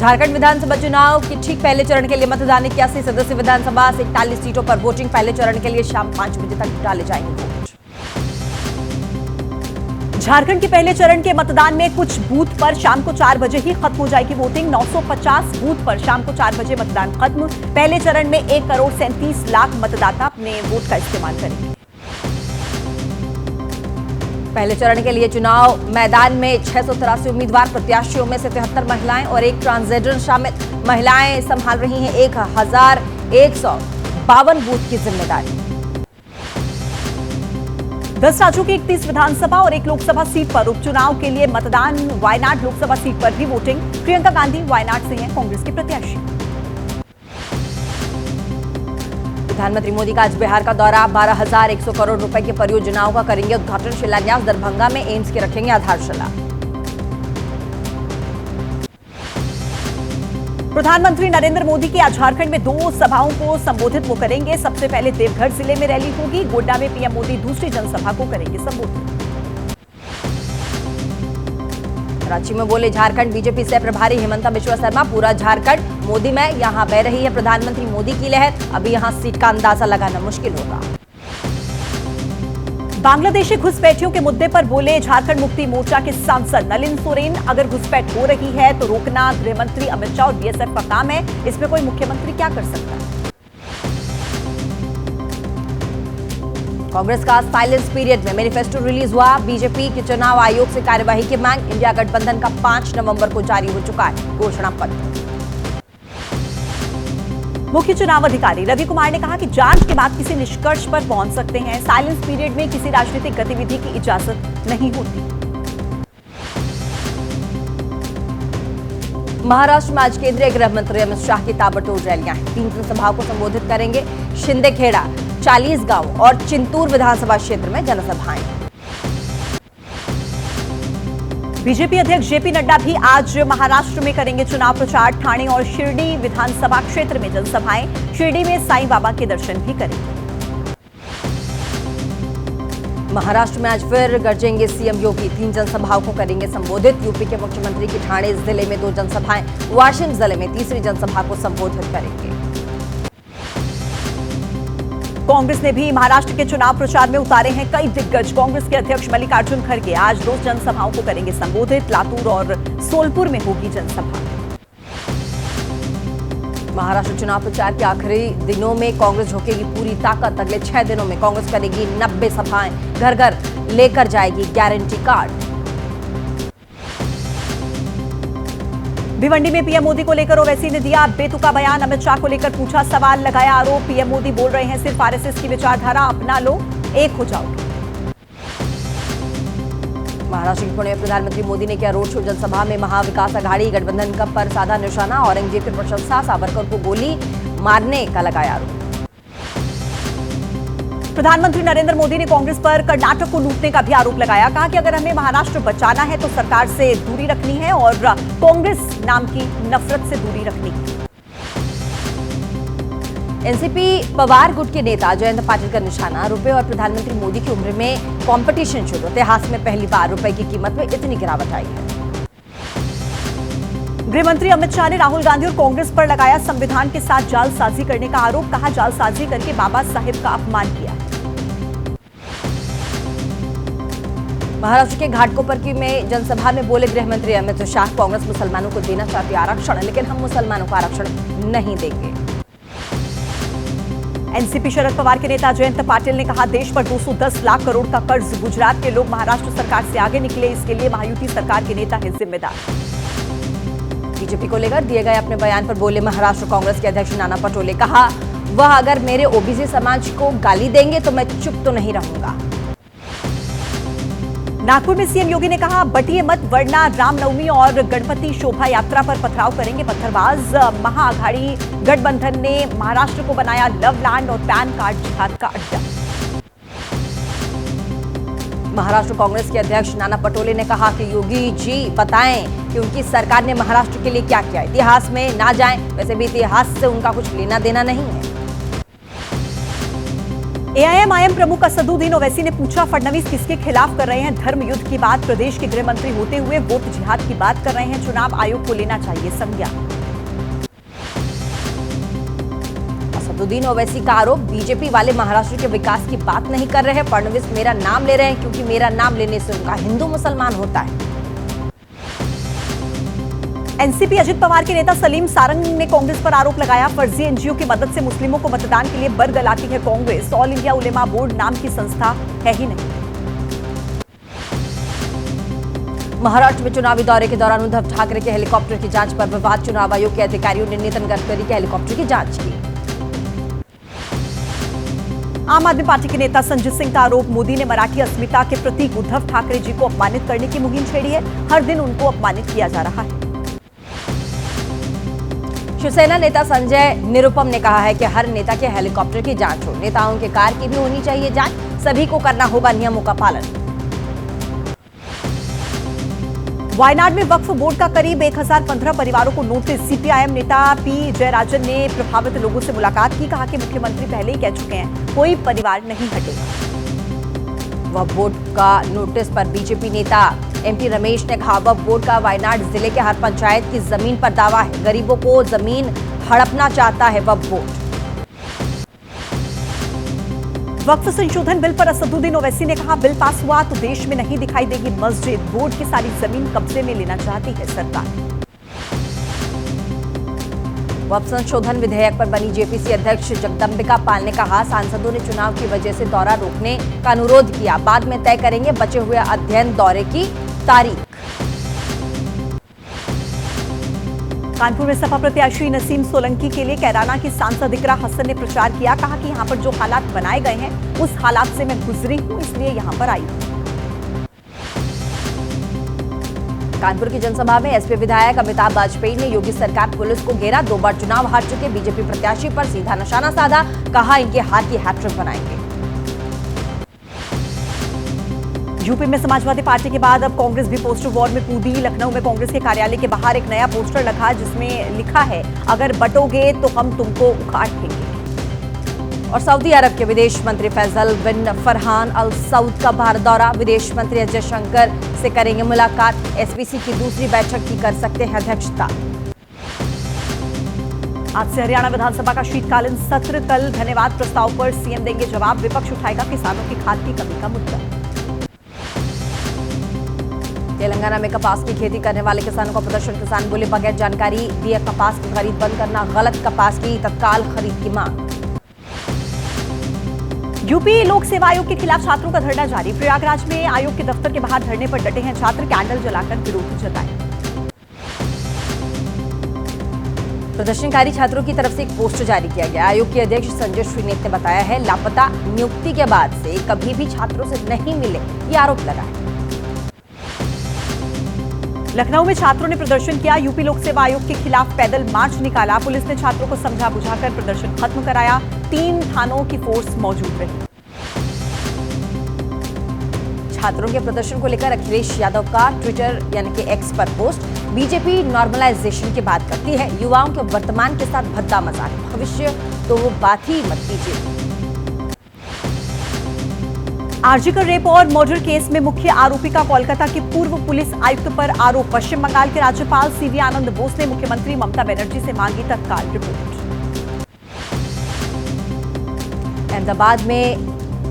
झारखंड विधानसभा चुनाव के ठीक पहले चरण के लिए मतदान 81 सदस्य विधानसभा से 41 सीटों पर वोटिंग। पहले चरण के लिए शाम 5 बजे तक डाले जाएंगे वोट। झारखंड के पहले चरण के मतदान में कुछ बूथ पर शाम को 4 बजे ही खत्म हो जाएगी वोटिंग। 950 बूथ पर शाम को 4 बजे मतदान खत्म। पहले चरण में 1,37,00,000 मतदाता अपने वोट का इस्तेमाल करेंगे। पहले चरण के लिए चुनाव मैदान में 683 उम्मीदवार, प्रत्याशियों में से 73 महिलाएं और एक ट्रांसजेंडर शामिल। महिलाएं संभाल रही हैं 1152 बूथ की जिम्मेदारी। 10 राज्यों की 31 विधानसभा और 1 लोकसभा सीट पर उपचुनाव के लिए मतदान। वायनाड लोकसभा सीट पर भी वोटिंग। प्रियंका गांधी वायनाड से हैं कांग्रेस के प्रत्याशी। प्रधानमंत्री मोदी का आज बिहार का दौरा। 12,100 करोड़ रुपए की परियोजनाओं का करेंगे उद्घाटन। शिलान्यास दरभंगा में एम्स की रखेंगे आधारशिला। प्रधानमंत्री नरेंद्र मोदी की आज झारखंड में 2 सभाओं को संबोधित वो करेंगे। सबसे पहले देवघर जिले में रैली होगी। गोड्डा में पीएम मोदी दूसरी जनसभा को करेंगे संबोधित। रांची में बोले झारखंड बीजेपी से प्रभारी हिमंता बिश्वा शर्मा। पूरा झारखंड मोदी में, यहां बह रही है प्रधानमंत्री मोदी की लहर। अभी यहां सीट का अंदाजा लगाना मुश्किल होगा। बांग्लादेशी घुसपैठियों के मुद्दे पर बोले झारखंड मुक्ति मोर्चा के सांसद नलिन सोरेन। अगर घुसपैठ हो रही है तो रोकना गृह मंत्री अमित शाह और बीएसएफ का काम है। इसमें कोई मुख्यमंत्री क्या कर सकता है। कांग्रेस का साइलेंस पीरियड में मैनिफेस्टो रिलीज हुआ। बीजेपी के चुनाव आयोग से कार्यवाही की मांग। इंडिया गठबंधन का 5 नवंबर को जारी हो चुका है घोषणा पत्र। मुख्य चुनाव अधिकारी रवि कुमार ने कहा कि जांच के बाद किसी निष्कर्ष पर पहुंच सकते हैं। साइलेंस पीरियड में किसी राजनीतिक गतिविधि की इजाजत नहीं होती। महाराष्ट्र में आज केंद्रीय गृह मंत्री अमित शाह की ताबड़तोड़ रैलियां हैं। 3 जनसभाओं को संबोधित करेंगे। शिंदेखेड़ा, 40 गांव और चिंतूर विधानसभा क्षेत्र में जनसभाएं। बीजेपी अध्यक्ष जेपी नड्डा भी आज महाराष्ट्र में करेंगे चुनाव प्रचार। ठाणे और शिरडी विधानसभा क्षेत्र में जनसभाएं। शिरडी में साईं बाबा के दर्शन भी करेंगे। महाराष्ट्र में आज फिर गरजेंगे सीएम योगी। 3 जनसभाओं को करेंगे संबोधित। यूपी के मुख्यमंत्री की ठाणे जिले में 2 जनसभाएं। वाशिम जिले में तीसरी जनसभा को संबोधित करेंगे। कांग्रेस ने भी महाराष्ट्र के चुनाव प्रचार में उतारे हैं कई दिग्गज। कांग्रेस के अध्यक्ष मल्लिकार्जुन खड़गे आज 2 जनसभाओं को करेंगे संबोधित। लातूर और सोलपुर में होगी जनसभा। महाराष्ट्र चुनाव प्रचार के आखिरी दिनों में कांग्रेस झोंकेगी पूरी ताकत। अगले 6 दिनों में कांग्रेस करेगी 90 सभाएं। घर घर लेकर जाएगी गारंटी कार्ड। भिवंडी में पीएम मोदी को लेकर ओवैसी ने दिया बेतुका बयान। अमित शाह को लेकर पूछा सवाल, लगाया आरोप। पीएम मोदी बोल रहे हैं सिर्फ आरएसएस की विचारधारा अपना लो, एक हो जाओगे। महाराष्ट्र के पुणे में प्रधानमंत्री मोदी ने किया रोड शो। जनसभा में महाविकास आघाड़ी गठबंधन का पर साधा निशाना। औरंगजेब की प्रशंसा, सावरकर को गोली मारने का लगाया आरोप। प्रधानमंत्री नरेंद्र मोदी ने कांग्रेस पर कर्नाटक को लूटने का भी आरोप लगाया। कहा कि अगर हमें महाराष्ट्र बचाना है तो सरकार से दूरी रखनी है और कांग्रेस नाम की नफरत से दूरी रखनी है। एनसीपी पवार गुट के नेता जयंत पाटिल का निशाना। रुपए और प्रधानमंत्री मोदी की उम्र में कंपटीशन शुरू। इतिहास में पहली बार रुपए की कीमत में इतनी गिरावट आई है। गृहमंत्री अमित शाह ने राहुल गांधी और कांग्रेस पर लगाया संविधान के साथ जालसाजी करने का आरोप। कहा जालसाजी करके बाबा साहिब का अपमान किया। महाराष्ट्र के घाटकोपर में जनसभा में बोले गृहमंत्री अमित शाह, कांग्रेस मुसलमानों को देना चाहती है आरक्षण, लेकिन हम मुसलमानों को आरक्षण नहीं देंगे। एनसीपी शरद पवार के नेता जयंत पाटिल ने कहा देश पर 210 लाख करोड़ का कर्ज। गुजरात के लोग महाराष्ट्र सरकार से आगे निकले, इसके लिए महायुति सरकार के नेता है जिम्मेदार। बीजेपी को लेकर दिए गए अपने बयान पर बोले महाराष्ट्र कांग्रेस के अध्यक्ष नाना पटोले। कहा वह अगर मेरे ओबीसी समाज को गाली देंगे तो मैं चुप तो नहीं रहूंगा। नागपुर में सीएम योगी ने कहा बटिए मत वरना रामनवमी और गणपति शोभा यात्रा पर पथराव करेंगे पत्थरबाज। महाअघाड़ी गठबंधन ने महाराष्ट्र को बनाया लव लैंड और पैन कार्ड जिहाद का अड्डा। महाराष्ट्र कांग्रेस के अध्यक्ष नाना पटोले ने कहा कि योगी जी बताएं कि उनकी सरकार ने महाराष्ट्र के लिए क्या किया। इतिहास में ना जाएं, वैसे भी इतिहास से उनका कुछ लेना देना नहीं है। एआईएमआईएम प्रमुख असदुद्दीन ओवैसी ने पूछा फडणवीस किसके खिलाफ कर रहे हैं धर्म युद्ध की बात। प्रदेश के गृह मंत्री होते हुए वोट जिहाद की बात कर रहे हैं। चुनाव आयोग को लेना चाहिए संज्ञान। असदुद्दीन ओवैसी का आरोप, बीजेपी वाले महाराष्ट्र के विकास की बात नहीं कर रहे हैं। फडणवीस मेरा नाम ले रहे हैं क्योंकि मेरा नाम लेने से उनका हिंदू मुसलमान होता है। एनसीपी अजित पवार के नेता सलीम सारंग ने कांग्रेस पर आरोप लगाया, फर्जी एनजीओ की मदद से मुस्लिमों को मतदान के लिए बरगलाती है कांग्रेस। ऑल इंडिया उलेमा बोर्ड नाम की संस्था है ही नहीं। महाराष्ट्र में चुनावी दौरे के दौरान उद्धव ठाकरे के हेलीकॉप्टर की जांच पर विवाद, चुनाव आयोग के अधिकारियों ने नितिन गडकरी के हेलीकॉप्टर की जांच की। आम आदमी पार्टी के नेता संजीत सिंह का आरोप, मोदी ने मराठी अस्मिता के प्रतीक उद्धव ठाकरे जी को अपमानित करने की मुहिम छेड़ी है। हर दिन उनको अपमानित किया जा रहा है। शिवसेना नेता संजय निरुपम ने कहा है कि हर नेता के हेलीकॉप्टर की जांच हो, नेताओं के कार की भी होनी चाहिए जांच, सभी को करना होगा नियमों का पालन। वायनाड में वक्फ बोर्ड का करीब 1015 परिवारों को नोटिस, सीपीआईएम नेता पी जयराजन ने प्रभावित लोगों से मुलाकात की, कहा कि मुख्यमंत्री पहले ही कह चुके हैं कोई परिवार नहीं हटेगा। वक्फ बोर्ड का नोटिस पर बीजेपी नेता एमपी रमेश ने कहा, वक्फ बोर्ड का वायनाड जिले के हर पंचायत की जमीन पर दावा है, गरीबों को जमीन हड़पना चाहता है वक्फ बोर्ड। वक्फ संशोधन बिल पर असदुद्दीन ओवैसी ने कहा, बिल पास हुआ तो देश में नहीं दिखाई देगी मस्जिद, बोर्ड की सारी जमीन कब्जे में लेना चाहती है सरकार। वक्फ संशोधन विधेयक पर बनी जेपीसी अध्यक्ष जगदंबिका पाल ने कहा, सांसदों ने चुनाव की वजह से दौरा रोकने का अनुरोध किया, बाद में तय करेंगे बचे हुए अध्ययन दौरे की तारीख। कानपुर में सपा प्रत्याशी नसीम सोलंकी के लिए कैराना की सांसद इकरा हसन ने प्रचार किया, कहा कि यहां पर जो हालात बनाए गए हैं उस हालात से मैं गुजरी हूं, इसलिए यहां पर आई। कानपुर की जनसभा में एसपी विधायक अमिताभ वाजपेयी ने योगी सरकार पुलिस को घेरा, 2 बार चुनाव हार चुके बीजेपी प्रत्याशी पर सीधा निशाना साधा, कहा इनके हार की हैट्रिक बनाएंगे। यूपी में समाजवादी पार्टी के बाद अब कांग्रेस भी पोस्टर वॉर में कूदी। लखनऊ में कांग्रेस के कार्यालय के बाहर एक नया पोस्टर लगा जिसमें लिखा है, अगर बटोगे तो हम तुमको उखाड़ फेंकेंगे। और सऊदी अरब के विदेश मंत्री फैसल बिन फरहान अल सऊद का भारत दौरा, विदेश मंत्री अजय शंकर से करेंगे मुलाकात, एसपीसी की दूसरी बैठक की कर सकते हैं अध्यक्षता। आज से हरियाणा विधानसभा का शीतकालीन सत्र, कल धन्यवाद प्रस्ताव पर सीएम देंगे जवाब, विपक्ष उठाएगा किसानों की खाद की कमी का मुद्दा। तेलंगाना में कपास की खेती करने वाले किसानों का प्रदर्शन, किसान बोले बगैर जानकारी दिए कपास की खरीद बंद करना, गलत कपास की तत्काल खरीद की मांग। यूपी लोक सेवा आयोग के खिलाफ छात्रों का धरना जारी, प्रयागराज में आयोग के दफ्तर के बाहर धरने पर डटे हैं छात्र, कैंडल जलाकर विरोध जताया। प्रदर्शनकारी छात्रों की तरफ से एक पोस्टर जारी किया गया। आयोग के अध्यक्ष संजय श्रीनेत ने बताया है, लापता नियुक्ति के बाद से कभी भी छात्रों से नहीं मिले, ये आरोप लगा है। लखनऊ में छात्रों ने प्रदर्शन किया, यूपी लोक सेवा आयोग के खिलाफ पैदल मार्च निकाला, पुलिस ने छात्रों को समझा बुझाकर प्रदर्शन खत्म कराया, 3 थानों की फोर्स मौजूद रही। छात्रों के प्रदर्शन को लेकर अखिलेश यादव का ट्विटर यानी कि एक्स पर पोस्ट, बीजेपी नॉर्मलाइजेशन की बात करती है, युवाओं के वर्तमान के साथ भद्दा मजाक, भविष्य तो वो बात ही मत कीजिए। आरजीकर रेप और मर्डर केस में मुख्य आरोपी का कोलकाता के पूर्व पुलिस आयुक्त पर आरोप, पश्चिम बंगाल के राज्यपाल सीवी आनंद बोस ने मुख्यमंत्री ममता बनर्जी से मांगी तत्काल रिपोर्ट। अहमदाबाद में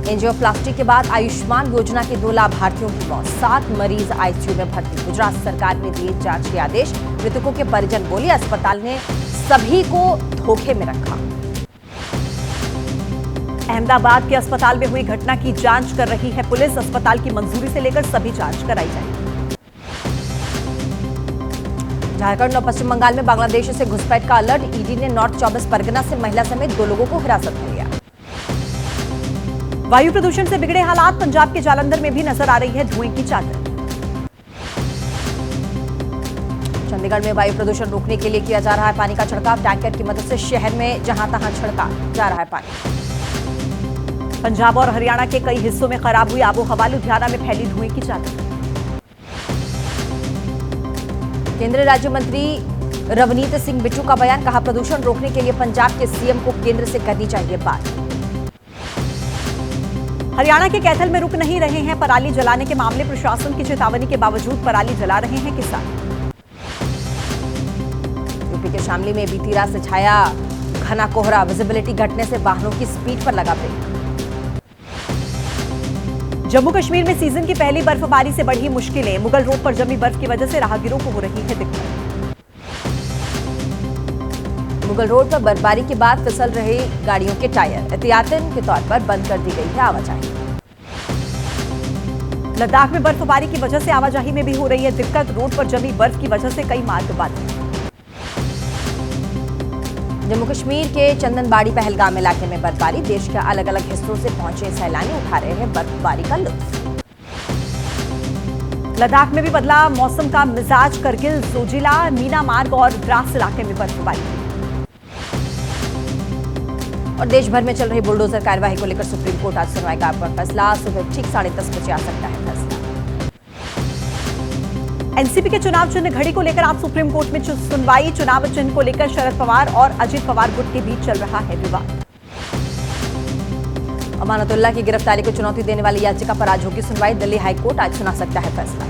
एंजियोप्लास्टी के बाद आयुष्मान योजना के 2 लाभार्थियों की मौत, 7 मरीज आईसीयू में भर्ती, गुजरात सरकार ने दिए जांच के आदेश, मृतकों के परिजन बोले अस्पताल ने सभी को धोखे में रखा। अहमदाबाद के अस्पताल में हुई घटना की जांच कर रही है पुलिस, अस्पताल की मंजूरी से लेकर सभी जांच कराई जाएगी। झारखंड और पश्चिम बंगाल में बांग्लादेश से घुसपैठ का अलर्ट, ईडी ने नॉर्थ 24 परगना से महिला समेत 2 लोगों को हिरासत में लिया। वायु प्रदूषण से बिगड़े हालात, पंजाब के जालंधर में भी नजर आ रही है धुएं की चादर। चंडीगढ़ में वायु प्रदूषण रोकने के लिए किया जा रहा है पानी का छिड़काव, टैंकर की मदद से शहर में जहां तहां छिड़का जा रहा है पानी। पंजाब और हरियाणा के कई हिस्सों में खराब हुई आबोहवा, लुधियाना में फैली धुएं की चादर। केंद्रीय राज्य मंत्री रवनीत सिंह बिट्टू का बयान, कहा प्रदूषण रोकने के लिए पंजाब के सीएम को केंद्र से करनी चाहिए बात। हरियाणा के कैथल में रुक नहीं रहे हैं पराली जलाने के मामले, प्रशासन की चेतावनी के बावजूद पराली जला रहे हैं किसान। यूपी के शामली में बीती रात से छाया घना कोहरा, विजिबिलिटी घटने से वाहनों की स्पीड पर लगा ब्रेक। जम्मू कश्मीर में सीजन की पहली बर्फबारी से बढ़ी मुश्किलें। मुगल रोड पर जमी बर्फ की वजह से राहगीरों को हो रही है दिक्कत। मुगल रोड पर बर्फबारी के बाद फिसल रहे गाड़ियों के टायर, एहतियातन के तौर पर बंद कर दी गई है आवाजाही। लद्दाख में बर्फबारी की वजह से आवाजाही में भी हो रही है दिक्कत। रोड पर जमी बर्फ की वजह से कई मार्ग बंद। जम्मू कश्मीर के चंदनबाड़ी पहलगाम इलाके में बर्फबारी, देश के अलग अलग हिस्सों से पहुंचे सैलानी उठा रहे हैं बर्फबारी का लुत्फ। लद्दाख में भी बदला मौसम का मिजाज, करगिल, जोजिला, मीना मार्ग और द्रास इलाके में बर्फबारी। और देश भर में चल रही बुलडोजर कार्यवाही को लेकर सुप्रीम कोर्ट आज सुनवाएगा पर फैसला। सुबह ठीक 10:30 बजे आ सकता है फैसला। एनसीपी के चुनाव चिन्ह घड़ी को लेकर आज सुप्रीम कोर्ट में सुनवाई। चुनाव चिन्ह को लेकर शरद पवार और अजित पवार गुट के बीच चल रहा है विवाद। अमानतुल्लाह की गिरफ्तारी को चुनौती देने वाली याचिका पर आज होगी सुनवाई। दिल्ली हाईकोर्ट आज सुना सकता है फैसला।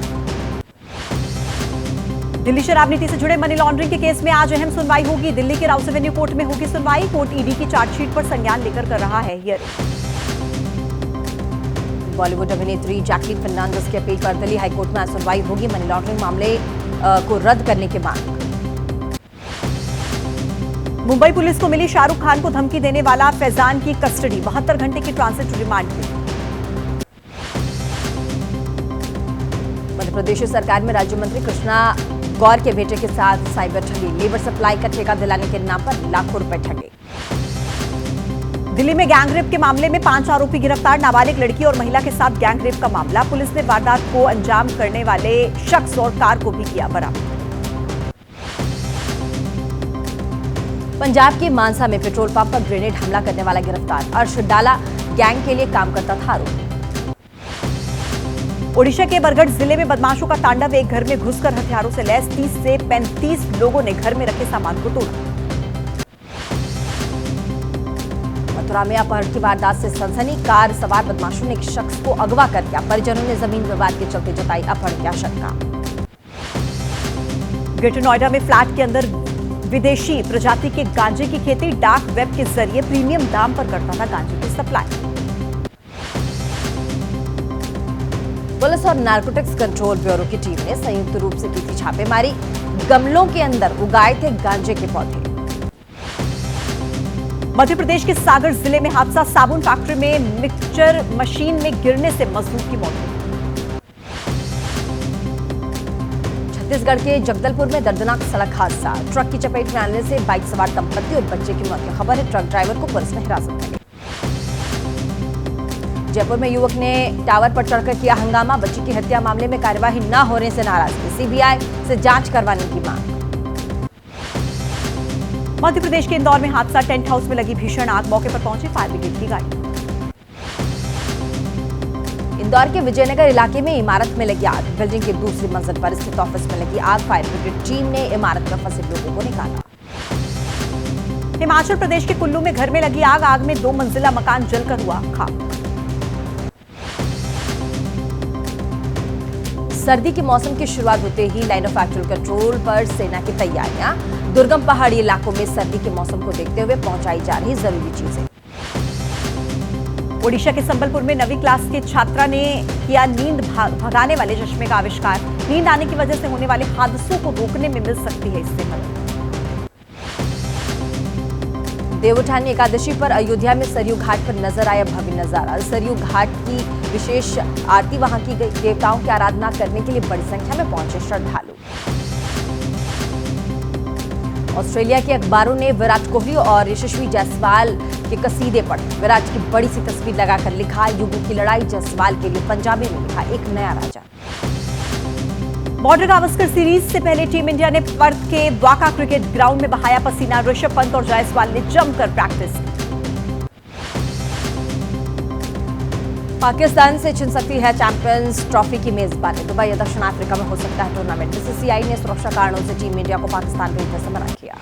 दिल्ली शराब नीति से जुड़े मनी लॉन्ड्रिंग के केस में आज अहम सुनवाई होगी। दिल्ली के राउस एवेन्यू कोर्ट में होगी सुनवाई। कोर्ट ईडी की चार्जशीट पर संज्ञान लेकर कर रहा है हियरिंग। बॉलीवुड अभिनेत्री जैकलीन फर्नांडिस के अपील पर दिल्ली हाईकोर्ट में आज सुनवाई होगी। मनी लॉन्ड्रिंग मामले को रद्द करने की मांग। मुंबई पुलिस को मिली शाहरुख खान को धमकी देने वाला फैजान की कस्टडी, 72 घंटे की ट्रांजिट रिमांड हुई। मध्य प्रदेश सरकार में राज्य मंत्री कृष्णा गौर के बेटे के साथ साइबर ठगी, लेबर सप्लाई का ठेका दिलाने के नाम पर लाखों रुपए ठगे। दिल्ली में गैंगरेप के मामले में 5 आरोपी गिरफ्तार। नाबालिग लड़की और महिला के साथ गैंगरेप का मामला। पुलिस ने वारदात को अंजाम करने वाले शख्स और कार को भी किया बरामद। पंजाब के मानसा में पेट्रोल पंप पर ग्रेनेड हमला करने वाला गिरफ्तार। अर्श डाला गैंग के लिए काम करता था आरोपी। ओडिशा के बरगढ़ जिले में बदमाशों का तांडव। एक घर में घुसकर हथियारों से लैस 30 से 35 लोगों ने घर में रखे सामान को तोड़ा। मथुरा में अपहरण की वारदात से सनसनी। कार सवार बदमाशों ने एक शख्स को अगवा कर लिया। परिजनों ने जमीन विवाद के चलते जताई अपहरण की आशंका। ग्रेटर नोएडा में फ्लैट के अंदर विदेशी प्रजाति के गांजे की खेती। डार्क वेब के जरिए प्रीमियम दाम पर करता था गांजे की सप्लाई। पुलिस और नारकोटिक्स कंट्रोल ब्यूरो की टीम ने संयुक्त रूप से की थी छापेमारी। गमलों के अंदर उगाए थे गांजे के पौधे। मध्य प्रदेश के सागर जिले में हादसा। साबुन फैक्ट्री में मिक्सचर मशीन में गिरने से मजदूर की मौत हुई। छत्तीसगढ़ के जगदलपुर में दर्दनाक सड़क हादसा। ट्रक की चपेट में आने से बाइक सवार दंपति और बच्चे की मौत की खबर है। ट्रक ड्राइवर को पुलिस ने हिरासत में लिया। जयपुर में युवक ने टावर पर चढ़कर किया हंगामा। बच्ची की हत्या मामले में कार्यवाही न होने से नाराजगी। सीबीआई से जांच करवाने की मांग। मध्य प्रदेश के इंदौर में हादसा। टेंट हाउस में लगी भीषण आग। मौके पर पहुंची फायर ब्रिगेड की गाड़ी। इंदौर के विजयनगर इलाके में इमारत में लगी आग। बिल्डिंग की दूसरी मंजिल पर स्थित ऑफिस में लगी आग। फायर ब्रिगेड टीम ने इमारत में फंसे लोगों को निकाला। हिमाचल प्रदेश के कुल्लू में घर में लगी आग। आग में 2 मंजिला मकान जलकर हुआ खाक। सर्दी के मौसम की शुरुआत होते ही लाइन ऑफ एक्चुअल कंट्रोल पर सेना की तैयारियां। दुर्गम पहाड़ी इलाकों में सर्दी के मौसम को देखते हुए पहुंचाई जा रही जरूरी चीजें। ओडिशा के संबलपुर में 9वीं क्लास के छात्रा ने किया नींद भगाने वाले चश्मे का आविष्कार। नींद आने की वजह से होने वाले हादसों को रोकने में मिल सकती है इससे मदद। देवउठानी एकादशी पर अयोध्या में सरयू घाट पर नजर आया भव्य नजारा। सरयू घाट की विशेष आरती वहां की गई। देवताओं की आराधना करने के लिए बड़ी संख्या में पहुंचे श्रद्धालु। ऑस्ट्रेलिया के अखबारों ने विराट कोहली और यशस्वी जायसवाल के कसीदे पढ़े। विराट की बड़ी सी तस्वीर लगाकर लिखा, युगों की लड़ाई जायसवाल के लिए। पंजाबी में लिखा, एक नया राजा। बॉर्डर गावस्कर सीरीज से पहले टीम इंडिया ने पर्थ के वाका क्रिकेट ग्राउंड में बहाया पसीना। ऋषभ पंत और जायसवाल ने जमकर प्रैक्टिस की। पाकिस्तान से छिन सकती है चैंपियंस ट्रॉफी की मेजबानी। दुबई या दक्षिण अफ्रीका में हो सकता है टूर्नामेंट। बीसीसीआई ने सुरक्षा कारणों से टीम इंडिया को पाकिस्तान भेजने से मना किया।